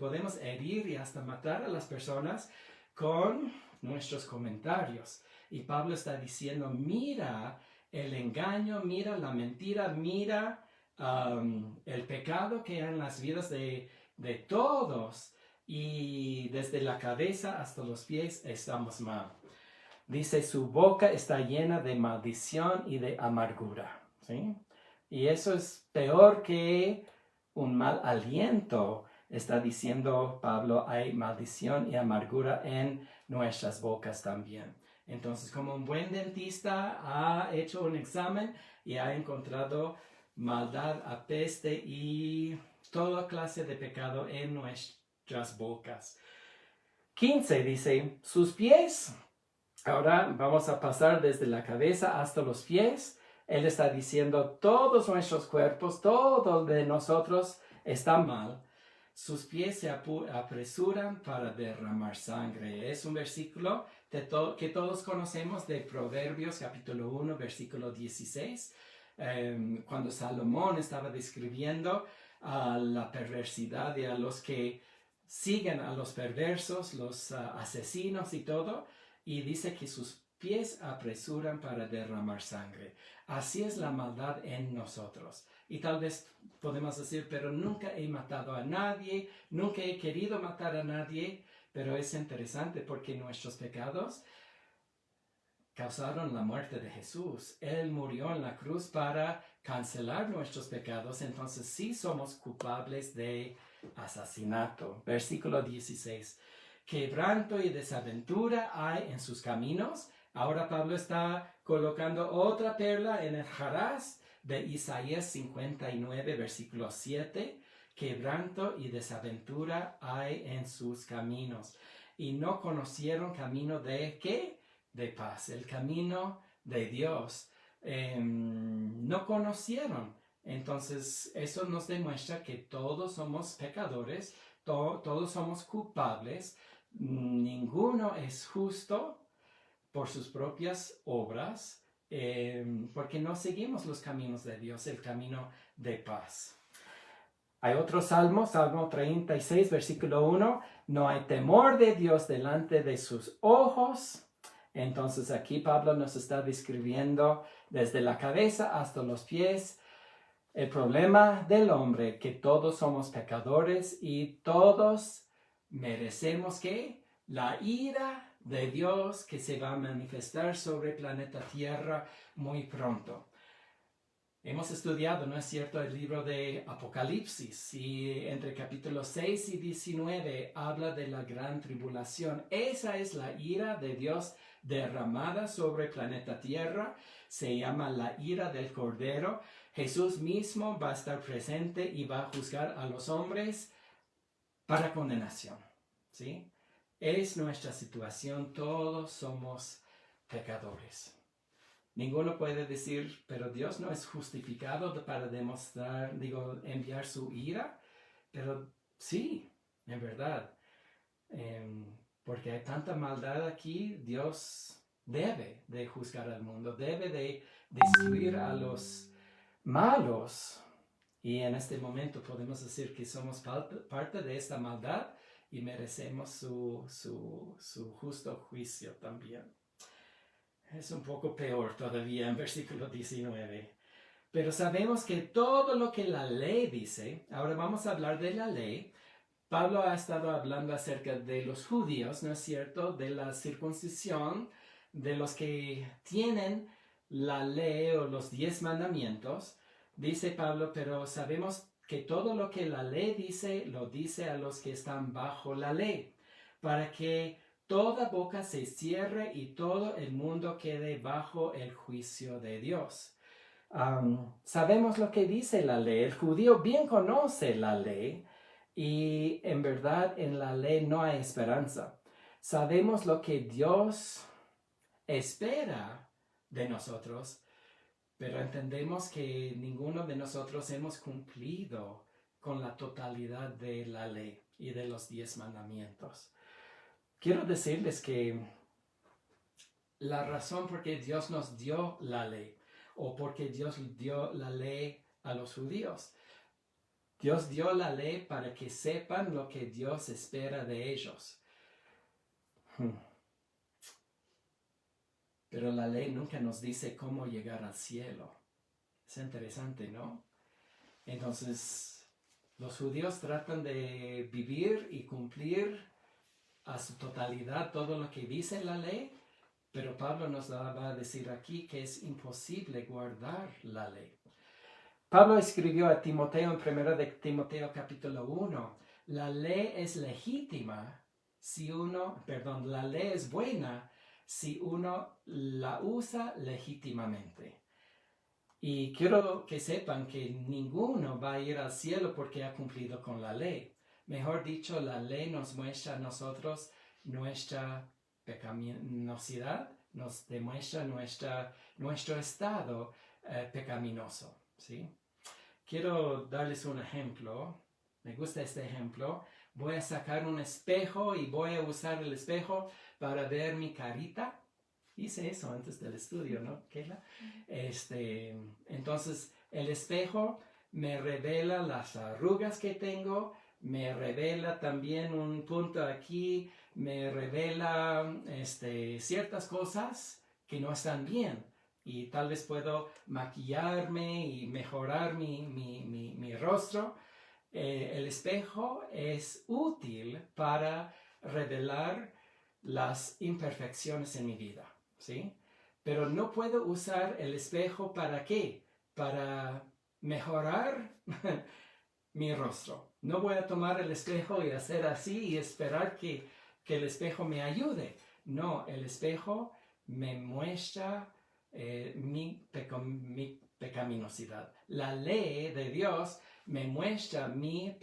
podemos herir y hasta matar a las personas con nuestros comentarios. Y Pablo está diciendo, mira el engaño, mira la mentira, mira el pecado que hay en las vidas de todos. Y desde la cabeza hasta los pies estamos mal. Dice, su boca está llena de maldición y de amargura. ¿Sí? Y eso es peor que un mal aliento. Está diciendo Pablo, hay maldición y amargura en nuestras bocas también. Entonces, como un buen dentista ha hecho un examen y ha encontrado maldad, apeste y toda clase de pecado en nuestras bocas. 15 dice, sus pies. Ahora vamos a pasar desde la cabeza hasta los pies. Él está diciendo, todos nuestros cuerpos, todo de nosotros está mal. Sus pies se apresuran para derramar sangre. Es un versículo que todos conocemos de Proverbios capítulo 1, versículo 16. Cuando Salomón estaba describiendo la perversidad de a los que siguen a los perversos, los asesinos y todo, y dice que sus pies apresuran para derramar sangre. Así es la maldad en nosotros. Y tal vez podemos decir, pero nunca he matado a nadie, nunca he querido matar a nadie, pero es interesante porque nuestros pecados causaron la muerte de Jesús. Él murió en la cruz para cancelar nuestros pecados, entonces sí somos culpables de asesinato. Versículo 16. Quebranto y desaventura hay en sus caminos. Ahora Pablo está colocando otra perla en el jarás de Isaías 59, versículo 7. Quebranto y desaventura hay en sus caminos. Y no conocieron camino de ¿qué? De paz, el camino de Dios. No conocieron. Entonces, eso nos demuestra que todos somos pecadores, todos somos culpables. Ninguno es justo por sus propias obras, porque no seguimos los caminos de Dios, el camino de paz. Hay otro salmo, Salmo 36, versículo 1. No hay temor de Dios delante de sus ojos. Entonces aquí Pablo nos está describiendo desde la cabeza hasta los pies el problema del hombre, que todos somos pecadores y todos merecemos ¿qué? La ira de Dios que se va a manifestar sobre el planeta Tierra muy pronto. Hemos estudiado, ¿no es cierto?, el libro de Apocalipsis y entre capítulos 6 y 19 habla de la gran tribulación. Esa es la ira de Dios derramada sobre el planeta Tierra. Se llama la ira del Cordero. Jesús mismo va a estar presente y va a juzgar a los hombres para condenación, ¿sí? Es nuestra situación, todos somos pecadores. Ninguno puede decir, pero Dios no es justificado para demostrar, enviar su ira, pero sí, en verdad, porque hay tanta maldad aquí, Dios debe de juzgar al mundo, debe de destruir a los malos. Y en este momento podemos decir que somos parte de esta maldad y merecemos su justo juicio también. Es un poco peor todavía en versículo 19. Pero sabemos que todo lo que la ley dice, ahora vamos a hablar de la ley. Pablo ha estado hablando acerca de los judíos, ¿no es cierto?, de la circuncisión, de los que tienen la ley o los 10 mandamientos. Dice Pablo, pero sabemos que todo lo que la ley dice, lo dice a los que están bajo la ley, para que toda boca se cierre y todo el mundo quede bajo el juicio de Dios. Sabemos lo que dice la ley. El judío bien conoce la ley y en verdad en la ley no hay esperanza. Sabemos lo que Dios espera de nosotros, pero entendemos que ninguno de nosotros hemos cumplido con la totalidad de la ley y de los 10 mandamientos. Quiero decirles que la razón por qué Dios nos dio la ley, o porque Dios dio la ley a los judíos, Dios dio la ley para que sepan lo que Dios espera de ellos. Pero la ley nunca nos dice cómo llegar al cielo. Es interesante, ¿no? Entonces, los judíos tratan de vivir y cumplir a su totalidad todo lo que dice la ley, pero Pablo nos va a decir aquí que es imposible guardar la ley. Pablo escribió a Timoteo en 1 de Timoteo capítulo 1, la ley es legítima la ley es buena si uno la usa legítimamente. Y quiero que sepan que ninguno va a ir al cielo porque ha cumplido con la ley. Mejor dicho, la ley nos muestra a nosotros nuestra pecaminosidad, nos demuestra nuestro estado pecaminoso, ¿sí? Quiero darles un ejemplo. Me gusta este ejemplo. Voy a sacar un espejo y voy a usar el espejo para ver mi carita. Hice eso antes del estudio, ¿no, Keila? Entonces, el espejo me revela las arrugas que tengo, me revela también un punto aquí, me revela ciertas cosas que no están bien. Y tal vez puedo maquillarme y mejorar mi rostro. El espejo es útil para revelar las imperfecciones en mi vida, ¿sí? Pero no puedo usar el espejo ¿para qué? Para mejorar mi rostro. No voy a tomar el espejo y hacer así y esperar que el espejo me ayude. No, el espejo me muestra mi pecaminosidad. La ley de Dios me muestra mi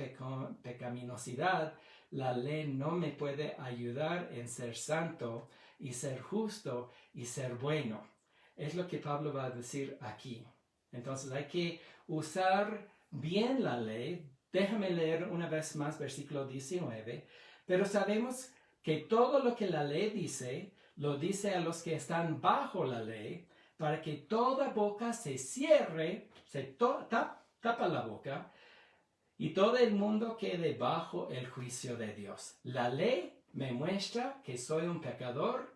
pecaminosidad. La ley no me puede ayudar en ser santo y ser justo y ser bueno. Es lo que Pablo va a decir aquí. Entonces hay que usar bien la ley. Déjame leer una vez más versículo 19. Pero sabemos que todo lo que la ley dice, lo dice a los que están bajo la ley, para que toda boca se cierre, se tapa la boca, y todo el mundo quede bajo el juicio de Dios. La ley me muestra que soy un pecador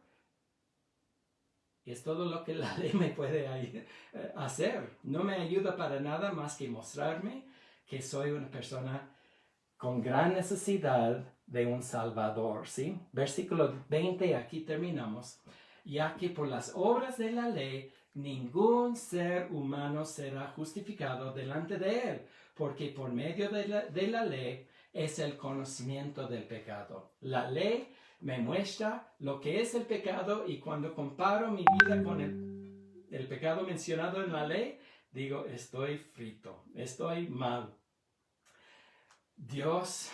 y es todo lo que la ley me puede hacer. No me ayuda para nada más que mostrarme que soy una persona con gran necesidad de un Salvador, ¿sí? Versículo 20, aquí terminamos. Ya que por las obras de la ley ningún ser humano será justificado delante de él, porque por medio de la ley es el conocimiento del pecado. La ley me muestra lo que es el pecado y cuando comparo mi vida con el pecado mencionado en la ley, digo, estoy frito, estoy mal. Dios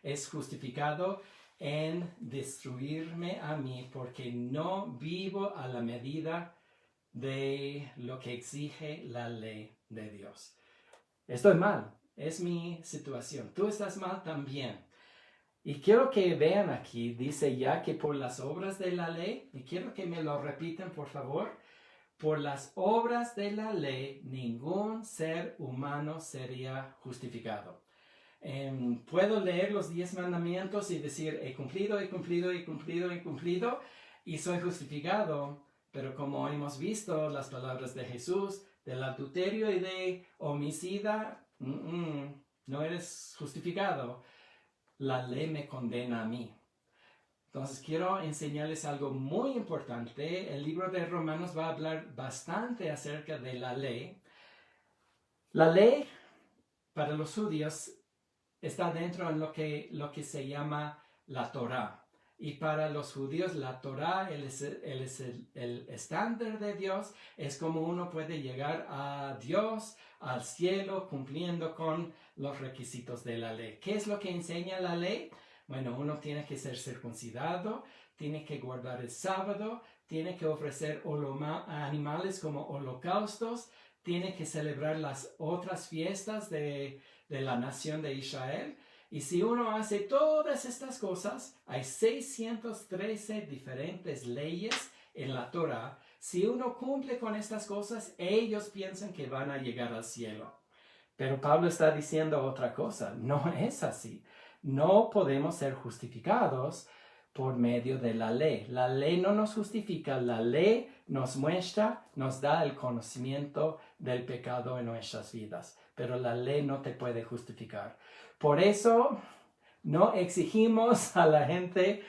es justificado en destruirme a mí porque no vivo a la medida de lo que exige la ley de Dios. Estoy mal, es mi situación. Tú estás mal también. Y quiero que vean aquí, dice ya que por las obras de la ley, y quiero que me lo repitan por favor, por las obras de la ley ningún ser humano sería justificado. Puedo leer los 10 mandamientos y decir, he cumplido, y soy justificado. Pero como hemos visto las palabras de Jesús, del adulterio y de homicida, no eres justificado. La ley me condena a mí. Entonces quiero enseñarles algo muy importante. El libro de Romanos va a hablar bastante acerca de la ley. La ley para los judíos está dentro en lo que se llama la Torá. Y para los judíos la Torá, el estándar de Dios, es como uno puede llegar a Dios, al cielo, cumpliendo con los requisitos de la ley. ¿Qué es lo que enseña la ley? Bueno, uno tiene que ser circuncidado, tiene que guardar el sábado, tiene que ofrecer animales como holocaustos, tiene que celebrar las otras fiestas de la nación de Israel. Y si uno hace todas estas cosas, hay 613 diferentes leyes en la Torá. Si uno cumple con estas cosas, ellos piensan que van a llegar al cielo. Pero Pablo está diciendo otra cosa. No es así. No podemos ser justificados por medio de la ley. La ley no nos justifica. La ley nos muestra, nos da el conocimiento del pecado en nuestras vidas. Pero la ley no te puede justificar. Por eso no exigimos a la gente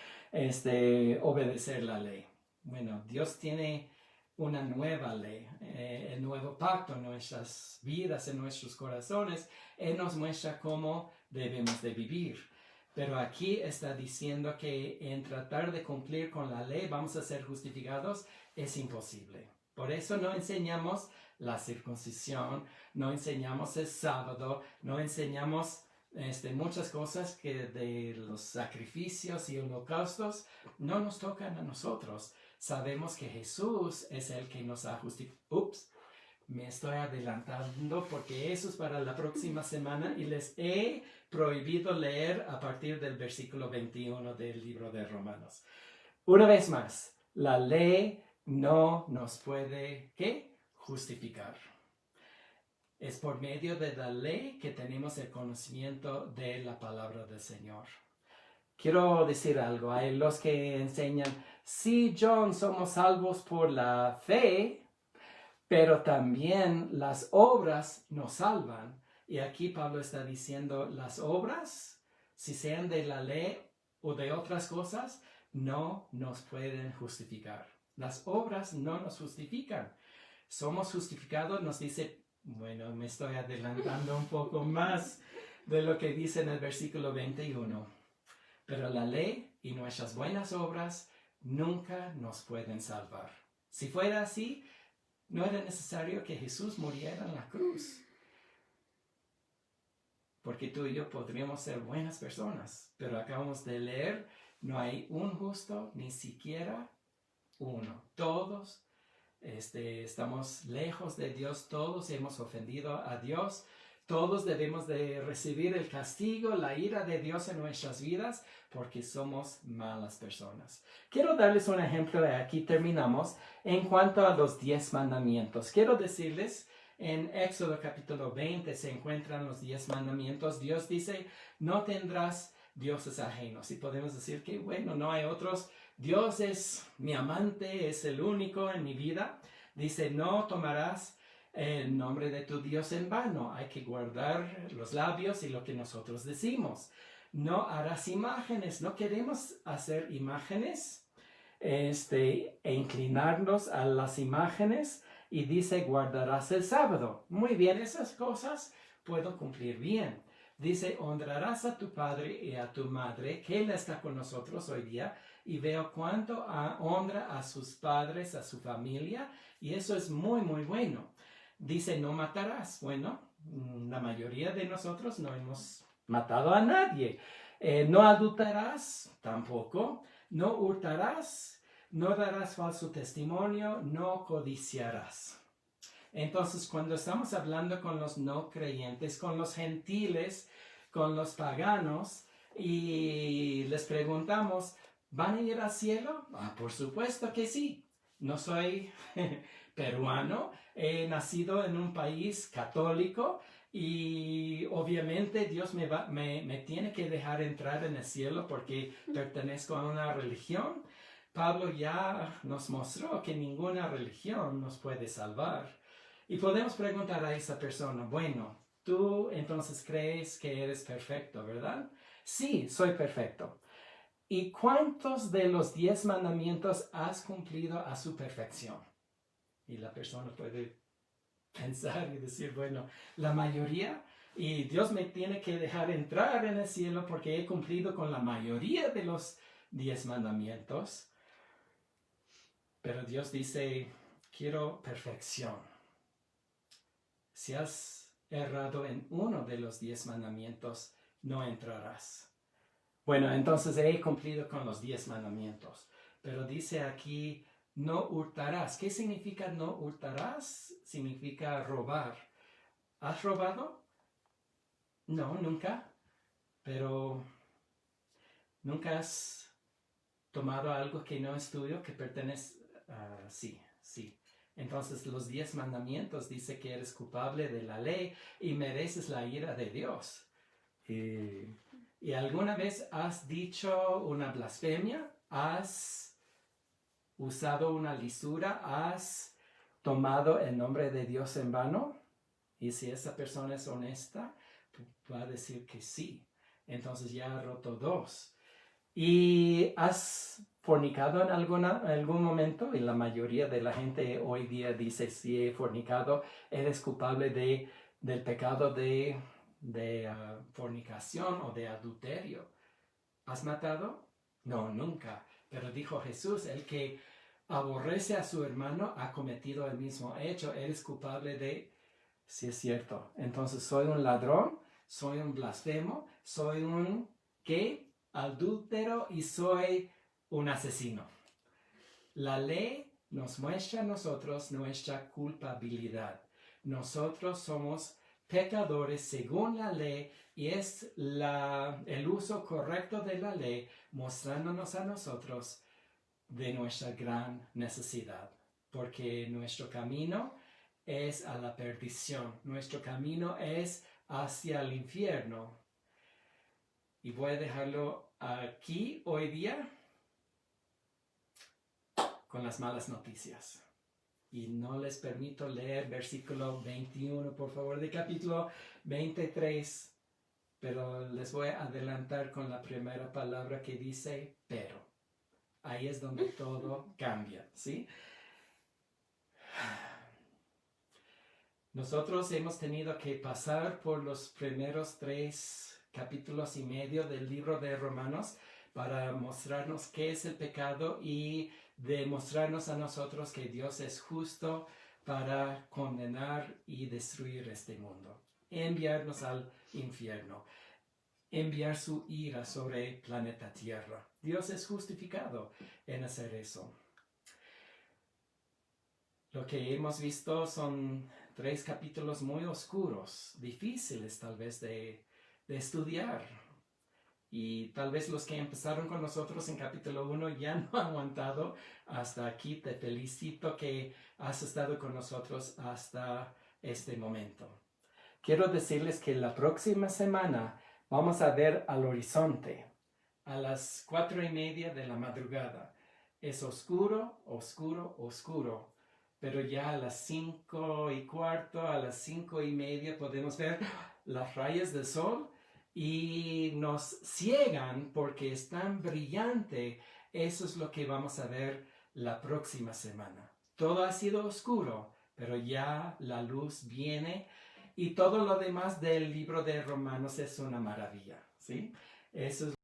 obedecer la ley. Bueno, Dios tiene una nueva ley, el nuevo pacto en nuestras vidas, en nuestros corazones. Él nos muestra cómo debemos de vivir. Pero aquí está diciendo que en tratar de cumplir con la ley vamos a ser justificados, es imposible. Por eso no enseñamos la circuncisión, no enseñamos el sábado, no enseñamos muchas cosas que de los sacrificios y holocaustos no nos tocan a nosotros. Sabemos que Jesús es el que nos ha justificado. Me estoy adelantando porque eso es para la próxima semana y les he prohibido leer a partir del versículo 21 del libro de Romanos. Una vez más, la ley no nos puede, ¿qué? Justificar. Es por medio de la ley que tenemos el conocimiento de la palabra del Señor. Quiero decir algo. Hay los que enseñan, sí, John, somos salvos por la fe, pero también las obras nos salvan. Y aquí Pablo está diciendo, las obras, si sean de la ley o de otras cosas, no nos pueden justificar. Las obras no nos justifican. Somos justificados, nos dice. Bueno, me estoy adelantando un poco más de lo que dice en el versículo 21. Pero la ley y nuestras buenas obras nunca nos pueden salvar. Si fuera así, no era necesario que Jesús muriera en la cruz. Porque tú y yo podríamos ser buenas personas. Pero acabamos de leer, no hay un justo, ni siquiera uno. Todos estamos lejos de Dios, todos hemos ofendido a Dios, todos debemos de recibir el castigo, la ira de Dios en nuestras vidas porque somos malas personas. Quiero darles un ejemplo, aquí terminamos, en cuanto a los 10 mandamientos. Quiero decirles En Éxodo capítulo 20 se encuentran los 10 mandamientos. Dios dice, no tendrás dioses ajenos. Y podemos decir que, bueno, no hay otros. Dios es mi amante, es el único en mi vida. Dice, no tomarás el nombre de tu Dios en vano. Hay que guardar los labios y lo que nosotros decimos. No harás imágenes. No queremos hacer imágenes e inclinarnos a las imágenes. Y dice, guardarás el sábado. Muy bien, esas cosas puedo cumplir bien. Dice, honrarás a tu padre y a tu madre, que Él está con nosotros hoy día, y veo cuánto honra a sus padres, a su familia, y eso es muy, muy bueno. Dice, no matarás. Bueno, la mayoría de nosotros no hemos matado a nadie. No adulterarás, tampoco. No hurtarás, no darás falso testimonio, no codiciarás. Entonces, cuando estamos hablando con los no creyentes, con los gentiles, con los paganos, y les preguntamos, ¿van a ir al cielo? Por supuesto que sí. No soy peruano, he nacido en un país católico y obviamente Dios me tiene que dejar entrar en el cielo porque pertenezco a una religión. Pablo ya nos mostró que ninguna religión nos puede salvar. Y podemos preguntar a esa persona, bueno, tú entonces crees que eres perfecto, ¿verdad? Sí, soy perfecto. ¿Y cuántos de los 10 mandamientos has cumplido a su perfección? Y la persona puede pensar y decir, bueno, la mayoría, y Dios me tiene que dejar entrar en el cielo porque he cumplido con la mayoría de los 10 mandamientos. Pero Dios dice, quiero perfección. Si has errado en uno de los 10 mandamientos, no entrarás. Bueno, entonces he cumplido con los 10 mandamientos. Pero dice aquí, no hurtarás. ¿Qué significa no hurtarás? Significa robar. ¿Has robado? No, nunca. Pero ¿nunca has tomado algo que no es tuyo, que pertenece? Sí. Entonces los 10 mandamientos dice que eres culpable de la ley y mereces la ira de Dios. ¿Y alguna vez has dicho una blasfemia? ¿Has usado una lisura? ¿Has tomado el nombre de Dios en vano? Y si esa persona es honesta, va a decir que sí. Entonces ya ha roto 2. ¿Y has fornicado en algún momento? Y la mayoría de la gente hoy día dice, si he fornicado, eres culpable del pecado de fornicación o de adulterio. ¿Has matado? No, nunca. Pero dijo Jesús, el que aborrece a su hermano ha cometido el mismo hecho. Eres culpable de... Sí, es cierto. Entonces, soy un ladrón, soy un blasfemo, soy un... ¿qué? Adúltero y soy un asesino. La ley nos muestra a nosotros nuestra culpabilidad. Nosotros somos pecadores según la ley y es el uso correcto de la ley mostrándonos a nosotros de nuestra gran necesidad. Porque nuestro camino es a la perdición. Nuestro camino es hacia el infierno. Y voy a dejarlo aquí hoy día con las malas noticias. Y no les permito leer versículo 21, por favor, de capítulo 23. Pero les voy a adelantar con la primera palabra que dice pero. Ahí es donde todo cambia, ¿sí? Nosotros hemos tenido que pasar por los primeros 3 capítulos y medio del libro de Romanos para mostrarnos qué es el pecado y demostrarnos a nosotros que Dios es justo para condenar y destruir este mundo, enviarnos al infierno, enviar su ira sobre el planeta Tierra. Dios es justificado en hacer eso. Lo que hemos visto son 3 capítulos muy oscuros, difíciles tal vez de estudiar. Y tal vez los que empezaron con nosotros en capítulo 1 ya no han aguantado hasta aquí. Te felicito que has estado con nosotros hasta este momento. Quiero decirles que la próxima semana vamos a ver al horizonte a las 4:30 de la madrugada. Es oscuro, oscuro, oscuro, pero ya a las 5:15, a las 5:30 podemos ver las rayas del sol y nos ciegan porque es tan brillante. Eso es lo que vamos a ver la próxima semana. Todo ha sido oscuro, pero ya la luz viene y todo lo demás del libro de Romanos es una maravilla, ¿sí? Eso es